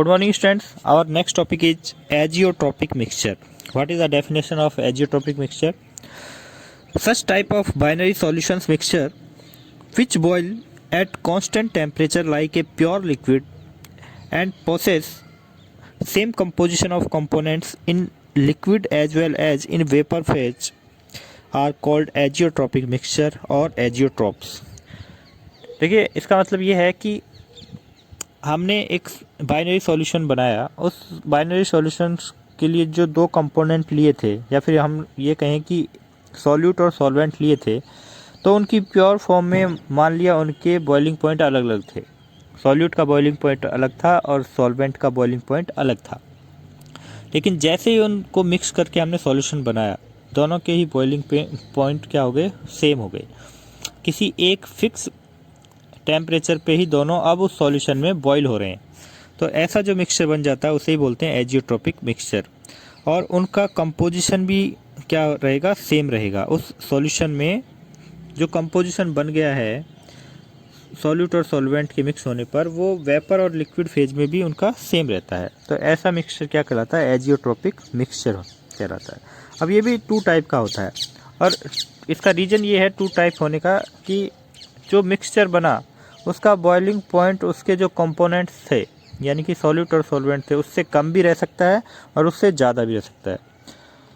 Good morning, students. Our next topic is azeotropic mixture. What is the definition of azeotropic mixture? Such type of binary solutions mixture which boil at constant temperature like a pure liquid and possess same composition of components in liquid as well as in vapor phase are called azeotropic mixture और azeotropes. देखिए, इसका मतलब ये है कि हमने एक binary solution बनाया, उस बाइनरी सॉल्यूशन के लिए जो दो कंपोनेंट लिए थे, या फिर हम ये कहें कि सॉल्यूट और सॉल्वेंट लिए थे, तो उनकी प्योर फॉर्म में मान लिया उनके बॉइलिंग पॉइंट अलग अलग थे। सॉल्यूट का बॉइलिंग पॉइंट अलग था और सॉल्वेंट का बॉइलिंग पॉइंट अलग था। लेकिन जैसे ही उनको मिक्स करके हमने सॉल्यूशन बनाया, दोनों के ही बॉइलिंग पॉइंट क्या हो गए, सेम हो गए। किसी एक फिक्स टेम्परेचर पे ही दोनों अब उस सॉल्यूशन में बॉईल हो रहे हैं। तो ऐसा जो मिक्सचर बन जाता है उसे ही बोलते हैं एजियोट्रोपिक मिक्सचर। और उनका कंपोजिशन भी क्या रहेगा, सेम रहेगा। उस सॉल्यूशन में जो कंपोजिशन बन गया है सॉल्यूट और सॉल्वेंट के मिक्स होने पर, वो वेपर और लिक्विड फेज में भी उनका सेम रहता है। तो ऐसा मिक्सचर क्या कहलाता है, एजियोट्रोपिक मिक्सचर कहलाता है। अब ये भी टू टाइप का होता है, और इसका रीज़न ये है टू टाइप होने का कि जो मिक्सचर बना उसका बॉइलिंग पॉइंट उसके जो कंपोनेंट्स थे, यानी कि सॉल्यूट और सॉल्वेंट थे, उससे कम भी रह सकता है और उससे ज़्यादा भी रह सकता है।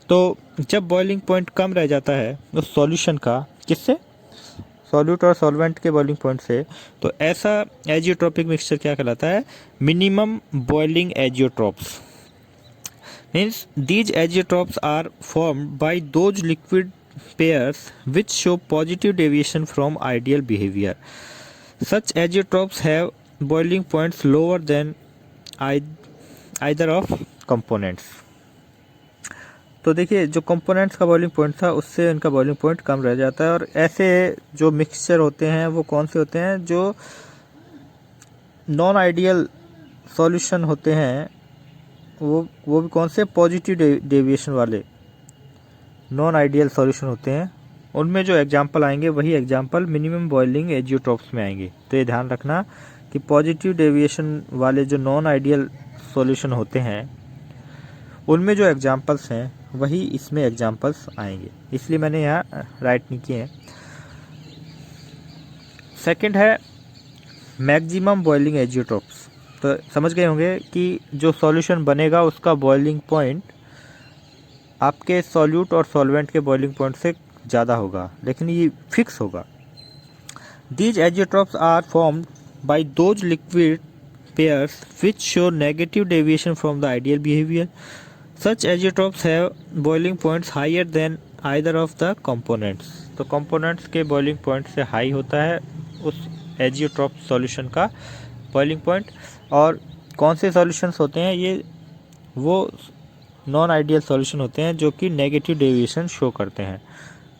तो जब बॉइलिंग पॉइंट कम रह जाता है उस सॉल्यूशन का, किससे, सॉल्यूट और सॉल्वेंट के बॉइलिंग पॉइंट से, तो ऐसा एजियोट्रोपिक मिक्सचर क्या कहलाता है, minimum boiling azeotropes. Means these azeotropes are formed by those liquid pairs which show positive deviation from ideal behavior. Such azeotropes have boiling points lower than either of components. तो देखिए, जो components का boiling point था उससे इनका boiling point कम रह जाता है। और ऐसे जो मिक्सचर होते हैं वो कौन से होते हैं, जो नॉन आइडियल सॉल्यूशन होते हैं, वो भी कौन से, पॉजिटिव डेविएशन वाले नॉन आइडियल सॉल्यूशन होते हैं। उनमें जो एग्जांपल आएंगे वही एग्जांपल मिनिमम बॉइलिंग एजियोट्रोप्स में आएंगे। तो ये ध्यान रखना कि पॉजिटिव डेविएशन वाले जो नॉन आइडियल सॉल्यूशन होते हैं उनमें जो एग्जांपल्स हैं वही इसमें एग्जांपल्स आएंगे, इसलिए मैंने यहाँ राइट नहीं किए हैं। सेकंड है मैक्सिमम बॉइलिंग एजियोट्रोप्स। तो समझ गए होंगे कि जो सॉल्यूशन बनेगा उसका बॉइलिंग पॉइंट आपके सॉल्यूट और सॉल्वेंट के बॉइलिंग पॉइंट से ज़्यादा होगा, लेकिन ये फिक्स होगा। These azeotropes are formed by those liquid pairs which show negative deviation from the ideal behaviour. Such azeotropes have boiling points higher than either of the components. तो components के boiling point से high होता है उस azeotrope solution का boiling point. और कौन से सॉल्यूशंस होते हैं, ये वो नॉन आइडियल सॉल्यूशन होते हैं जो कि नेगेटिव डेविएशन शो करते हैं।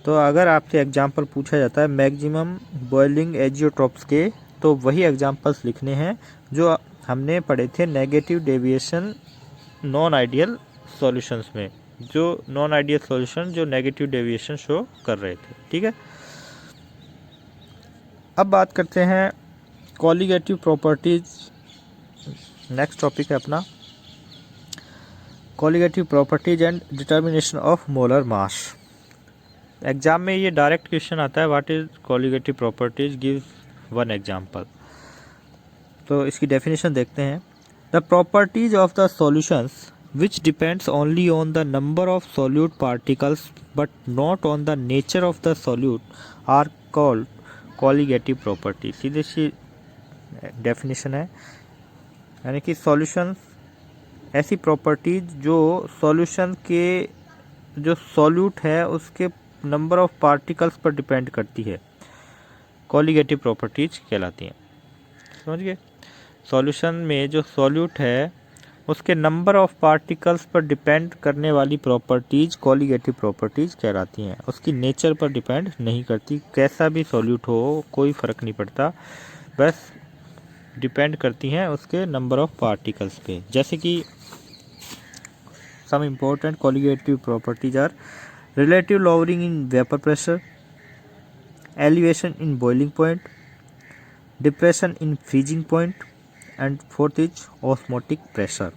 तो अगर आपसे एग्जांपल पूछा जाता है मैक्सिमम बॉइलिंग एजियोट्रोप्स के, तो वही एग्जांपल्स लिखने हैं जो हमने पढ़े थे negative deviation non ideal solutions में, जो नॉन आइडियल सॉल्यूशन जो नेगेटिव डेविएशन शो कर रहे थे। ठीक है, अब बात करते हैं कॉलिगेटिव प्रॉपर्टीज। नेक्स्ट टॉपिक है अपना colligative properties and determination of molar mass. Exam में ये डायरेक्ट क्वेश्चन आता है, what is colligative properties, give one example. तो इसकी डेफिनेशन देखते हैं। The properties of the solutions which depends only on the number of solute particles but not on the nature of the solute are called colligative property। सीधी सी definition है, यानी कि solution ऐसी प्रॉपर्टीज जो सॉल्यूशन के जो सॉल्यूट है उसके नंबर ऑफ पार्टिकल्स पर डिपेंड करती है, कॉलिगेटिव प्रॉपर्टीज कहलाती हैं। समझ गए, सॉल्यूशन में जो सॉल्यूट है उसके नंबर ऑफ पार्टिकल्स पर डिपेंड करने वाली प्रॉपर्टीज कॉलिगेटिव प्रॉपर्टीज कहलाती हैं। उसकी नेचर पर डिपेंड नहीं करती, कैसा भी सॉल्यूट हो कोई फ़र्क नहीं पड़ता, बस डिपेंड करती हैं उसके नंबर ऑफ पार्टिकल्स पे। जैसे कि some important colligative properties are relative lowering in vapour pressure, elevation in boiling point, depression in freezing point and fourth is osmotic pressure.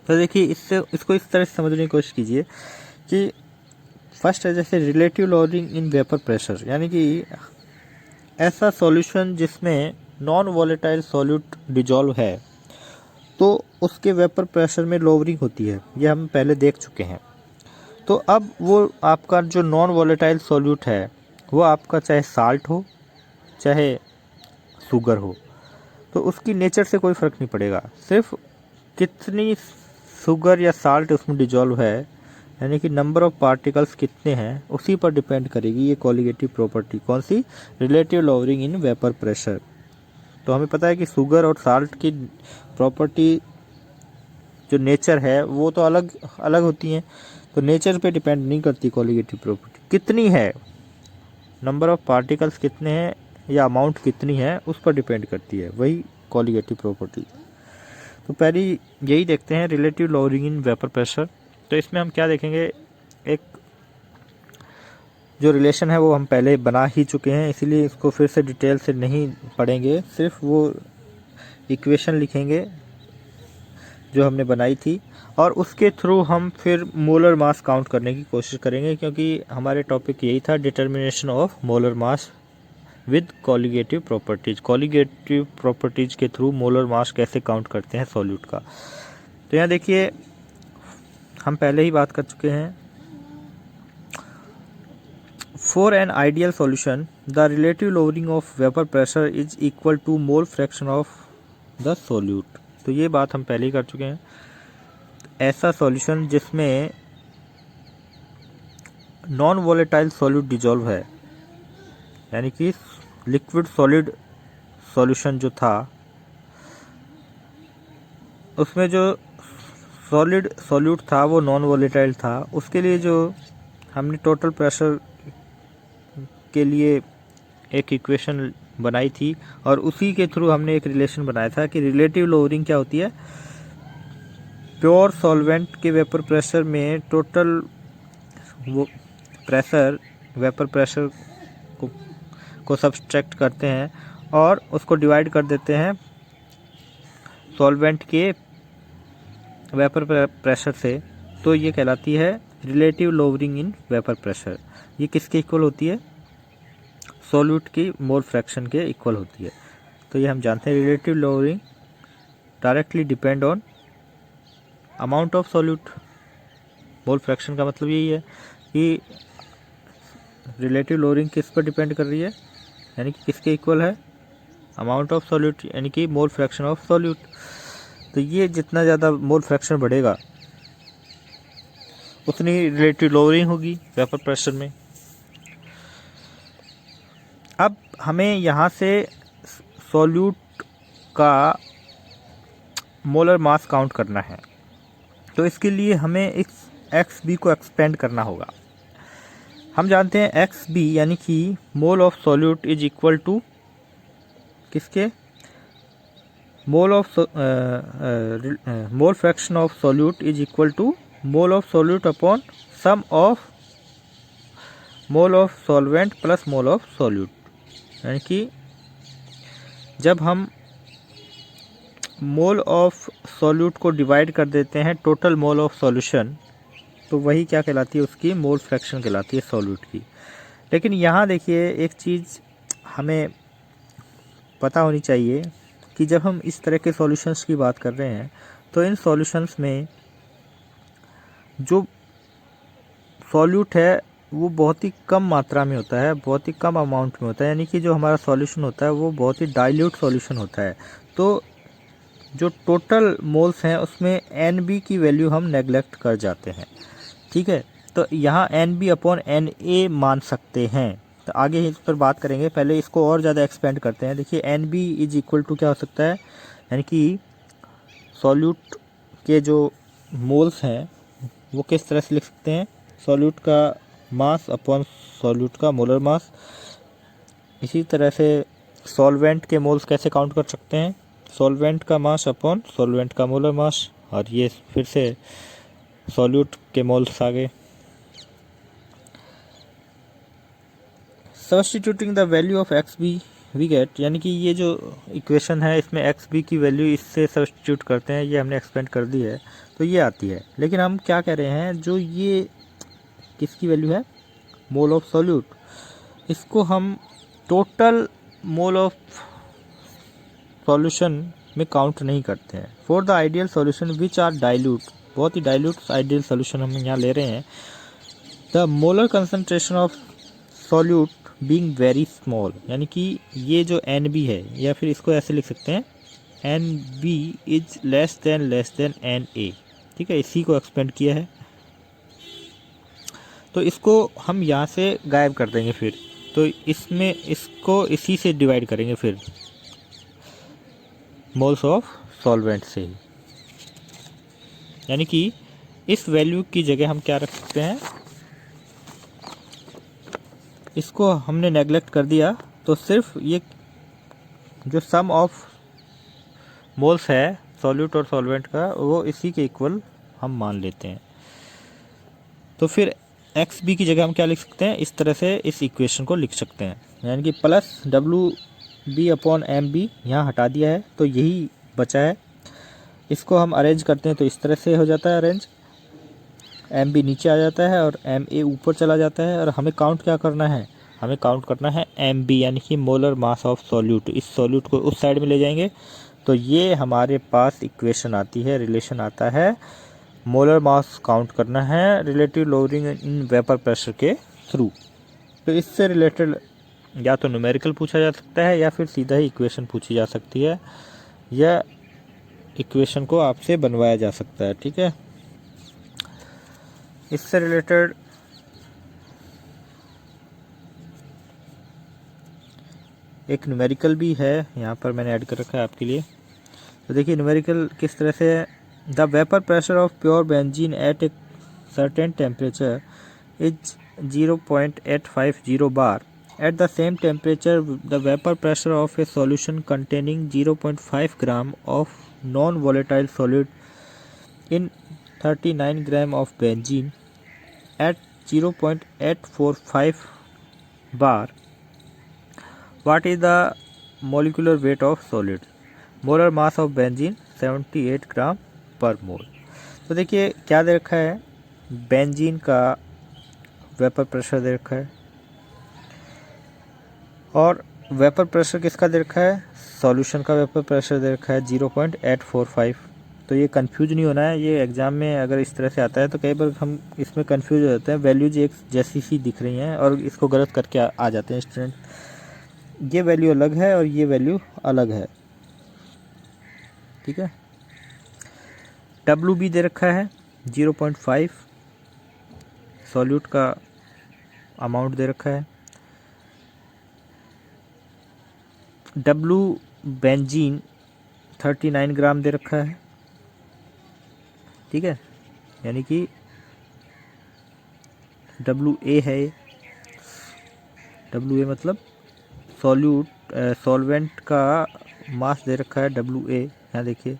तो देखिए इसको इस तरह से समझने की कोशिश कीजिए कि फर्स्ट है जैसे relative lowering in vapour pressure, यानी कि ऐसा सॉल्यूशन जिसमें नॉन वॉलेटाइल सॉल्यूट डिजॉल्व है तो उसके वेपर प्रेशर में लोअरिंग होती है, ये हम पहले देख चुके हैं। तो अब वो आपका जो नॉन वॉलेटाइल सॉल्यूट है वो आपका चाहे साल्ट हो चाहे शुगर हो, तो उसकी नेचर से कोई फ़र्क नहीं पड़ेगा, सिर्फ कितनी शुगर या साल्ट उसमें डिजॉल्व है, यानी कि नंबर ऑफ पार्टिकल्स कितने हैं उसी पर डिपेंड करेगी ये कॉलिगेटिव प्रॉपर्टी। कौन सी? Relative lowering in vapour pressure. तो हमें पता है कि शुगर और साल्ट की प्रॉपर्टी जो नेचर है वो तो अलग अलग होती हैं, तो नेचर पे डिपेंड नहीं करती कॉलिगेटिव प्रॉपर्टी। कितनी है, नंबर ऑफ पार्टिकल्स कितने हैं या अमाउंट कितनी है उस पर डिपेंड करती है वही कॉलिगेटिव प्रॉपर्टी। तो पहले यही देखते हैं relative lowering in vapour pressure. तो इसमें हम क्या देखेंगे, एक जो रिलेशन है वो हम पहले बना ही चुके हैं, इसीलिए इसको फिर से डिटेल से नहीं पढ़ेंगे, सिर्फ वो इक्वेशन लिखेंगे जो हमने बनाई थी और उसके थ्रू हम फिर मोलर मास काउंट करने की कोशिश करेंगे, क्योंकि हमारे टॉपिक यही था determination of molar mass with colligative properties. Colligative properties के थ्रू मोलर मास कैसे काउंट करते हैं सॉल्यूट का। तो यहाँ देखिए हम पहले ही बात कर चुके हैं, for an ideal solution the relative lowering of vapour pressure is equal to mole fraction of the solute. तो ये बात हम पहले ही कर चुके हैं। ऐसा सॉल्यूशन जिसमें नॉन वॉलेटाइल सॉल्यूट डिजॉल्व है, यानी कि लिक्विड सॉलिड सॉल्यूशन जो था उसमें जो सॉलिड सॉल्यूट था वो नॉन वॉलेटाइल था, उसके लिए जो हमने टोटल प्रेशर के लिए एक इक्वेशन बनाई थी और उसी के थ्रू हमने एक रिलेशन बनाया था कि रिलेटिव लोअरिंग क्या होती है, प्योर सॉल्वेंट के वेपर प्रेशर में टोटल वो प्रेशर वेपर प्रेशर को सब्सट्रैक्ट करते हैं और उसको डिवाइड कर देते हैं सॉल्वेंट के वेपर प्रेशर से, तो ये कहलाती है relative lowering in vapour pressure. ये किसके इक्वल होती है? सॉल्यूट की मोल फ्रैक्शन के इक्वल होती है। तो ये हम जानते हैं relative lowering directly depend on amount of solute. Mole fraction का मतलब यही है कि रिलेटिव लोअरिंग किस पर डिपेंड कर रही है, यानी कि किसके इक्वल है? अमाउंट ऑफ सॉल्यूट, यानी कि मोल फ्रैक्शन ऑफ सॉल्यूट। तो ये जितना ज़्यादा मोल फ्रैक्शन बढ़ेगा उतनी रिलेटिव लोअरिंग होगी वेपर प्रेशर में। अब हमें यहाँ से सॉल्यूट का मोलर मास काउंट करना है, तो इसके लिए हमें इस एक्स बी को एक्सपेंड करना होगा। हम जानते हैं एक्स बी यानी कि mole of solute is equal to किसके? Mole fraction of solute is equal to mole of solute upon sum of mole of solvent plus mole of solute. यानी कि जब हम मोल ऑफ सॉल्यूट को divide कर देते हैं टोटल मोल ऑफ सॉल्यूशन, तो वही क्या कहलाती है? उसकी मोल फ्रैक्शन कहलाती है सॉल्यूट की। लेकिन यहाँ देखिए एक चीज़ हमें पता होनी चाहिए कि जब हम इस तरह के सॉल्यूशंस की बात कर रहे हैं तो इन सॉल्यूशंस में जो सॉल्यूट है वो बहुत ही कम मात्रा में होता है, बहुत ही कम अमाउंट में होता है, यानी कि जो हमारा सॉल्यूशन होता है वो बहुत ही डाइल्यूट सॉल्यूशन होता है। तो जो टोटल मोल्स हैं उसमें NB की वैल्यू हम नेगलेक्ट कर जाते हैं, ठीक है। तो यहाँ NB अपॉन NA मान सकते हैं, तो आगे इस पर बात करेंगे, पहले इसको और ज़्यादा एक्सपेंड करते हैं। देखिए NB इज इक्वल टू क्या हो सकता है, यानी कि सॉल्यूट के जो मोल्स हैं वो किस तरह से लिख सकते हैं? सॉल्यूट का मास अपॉन सॉल्यूट का मोलर मास। इसी तरह से सॉल्वेंट के मोल्स कैसे काउंट कर सकते हैं? सॉल्वेंट का मास अपॉन सॉल्वेंट का मोलर मास, और ये फिर से सॉल्यूट के मोल्स आ गए। Substituting the value of XB we get, यानी कि ये जो इक्वेशन है इसमें एक्स बी की वैल्यू इससे सब्स्टिट्यूट करते हैं, ये हमने एक्सपेंड कर दी है तो ये आती है। लेकिन हम क्या कह रहे हैं, जो ये किसकी वैल्यू है, मोल ऑफ सॉल्यूट, इसको हम टोटल मोल ऑफ सॉल्यूशन में काउंट नहीं करते हैं। For the ideal solution which are dilute, बहुत ही डाइल्यूट आइडियल सॉल्यूशन हम यहाँ ले रहे हैं, the molar concentration of solute being very small, यानी कि ये जो एन बी है, या फिर इसको ऐसे लिख सकते हैं N B is less than N A, ठीक है, इसी को एक्सपेंड किया है। तो इसको हम यहाँ से गायब कर देंगे, फिर तो इसमें इसको इसी से डिवाइड करेंगे, फिर मोल्स ऑफ सॉल्वेंट से ही, यानी कि इस वैल्यू की जगह हम क्या रख सकते हैं, इसको हमने नेगलेक्ट कर दिया तो सिर्फ ये जो सम ऑफ मोल्स है सॉल्यूट और सॉल्वेंट का, वो इसी के इक्वल हम मान लेते हैं। तो फिर एक्स बी की जगह हम क्या लिख सकते हैं, इस तरह से इस इक्वेशन को लिख सकते हैं, यानी कि plus W B upon M B यहाँ हटा दिया है तो यही बचा है। इसको हम अरेंज करते हैं तो इस तरह से हो जाता है अरेंज, एम बी नीचे आ जाता है और एम ए ऊपर चला जाता है। और हमें काउंट क्या करना है, हमें काउंट करना है एम बी, यानी कि मोलर मास ऑफ सॉल्यूट। इस सॉल्यूट को उस साइड में ले जाएंगे तो ये हमारे पास इक्वेशन आती है, रिलेशन आता है, मोलर मास काउंट करना है relative lowering in vapour pressure के थ्रू। तो इससे रिलेटेड या तो न्यूमेरिकल पूछा जा सकता है या फिर सीधा ही इक्वेशन पूछी जा सकती है, या इक्वेशन को आपसे बनवाया जा सकता है, ठीक है। इससे रिलेटेड एक न्यूमेरिकल भी है, यहाँ पर मैंने ऐड कर रखा है आपके लिए। तो देखिए न्यूमेरिकल किस तरह से है, the vapour pressure of pure benzene at a certain temperature is 0.850 bar. At the same temperature, the vapor pressure of a solution containing 0.5 gram of non-volatile solid in 39 gram of benzene at 0.845 bar. What is the molecular weight of solid? Molar mass of benzene 78 ग्राम पर मोल। तो देखिए क्या दे रखा है, benzene का vapour pressure दे रखा है और वेपर प्रेशर किसका दे रखा है, सॉल्यूशन का वेपर प्रेशर दे रखा है 0.845। तो ये कंफ्यूज नहीं होना है, ये एग्जाम में अगर इस तरह से आता है तो कई बार हम इसमें कंफ्यूज हो जाते हैं, वैल्यूज एक जैसी सी दिख रही हैं और इसको गलत करके आ जाते हैं स्टूडेंट। ये वैल्यू अलग है और ये वैल्यू अलग है, ठीक है। डब्ल्यू बी दे रखा है 0.5, सॉल्यूट का अमाउंट दे रखा है, डब्ल्यू बेंजीन 39 ग्राम दे रखा है, ठीक है, यानी कि डब्ल्यू ए है, डब्ल्यू ए मतलब सॉल्वेंट का मास दे रखा है डब्ल्यू ए, यहाँ देखिए।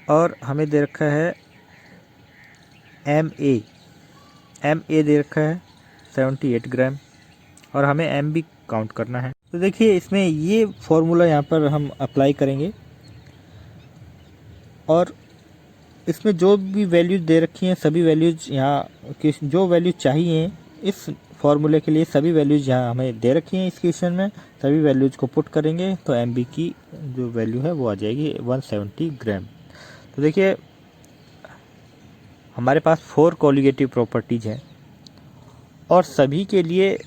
और हमें दे रखा है एम ए दे रखा है 78 ग्राम और हमें एम बी काउंट करना है। तो देखिए इसमें ये फॉर्मूला यहाँ पर हम अप्लाई करेंगे और इसमें जो भी वैल्यूज दे रखी हैं सभी वैल्यूज यहाँ की जो वैल्यू चाहिए इस फॉर्मूले के लिए सभी वैल्यूज यहाँ हमें दे रखी हैं इस क्वेश्चन में, सभी वैल्यूज को पुट करेंगे तो एम बी की जो वैल्यू है वो आ जाएगी 170 ग्राम। तो देखिए हमारे पास 4 कोलिगेटिव प्रॉपर्टीज़ हैं और सभी के लिए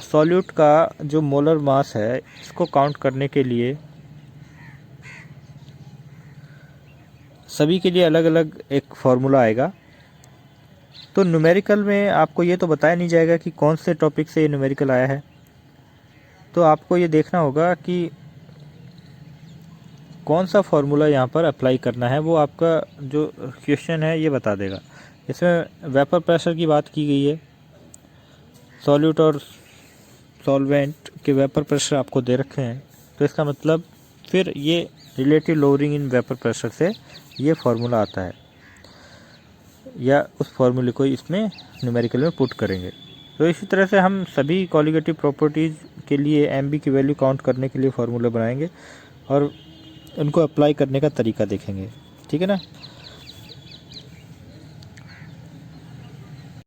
सॉल्यूट का जो मोलर मास है इसको काउंट करने के लिए सभी के लिए अलग अलग एक फार्मूला आएगा। तो न्यूमेरिकल में आपको ये तो बताया नहीं जाएगा कि कौन से टॉपिक से ये न्यूमेरिकल आया है, तो आपको ये देखना होगा कि कौन सा फार्मूला यहाँ पर अप्लाई करना है, वो आपका जो क्वेश्चन है ये बता देगा। इसमें वेपर प्रेशर की बात की गई है, सॉल्यूट और सॉल्वेंट के वेपर प्रेशर आपको दे रखे हैं, तो इसका मतलब फिर ये relative lowering in vapour pressure से ये फार्मूला आता है या उस फार्मूले को इसमें न्यूमेरिकल में पुट करेंगे। तो इसी तरह से हम सभी कोलिगेटिव प्रॉपर्टीज़ के लिए MB की वैल्यू काउंट करने के लिए फार्मूला बनाएंगे और उनको अप्लाई करने का तरीका देखेंगे, ठीक है ना।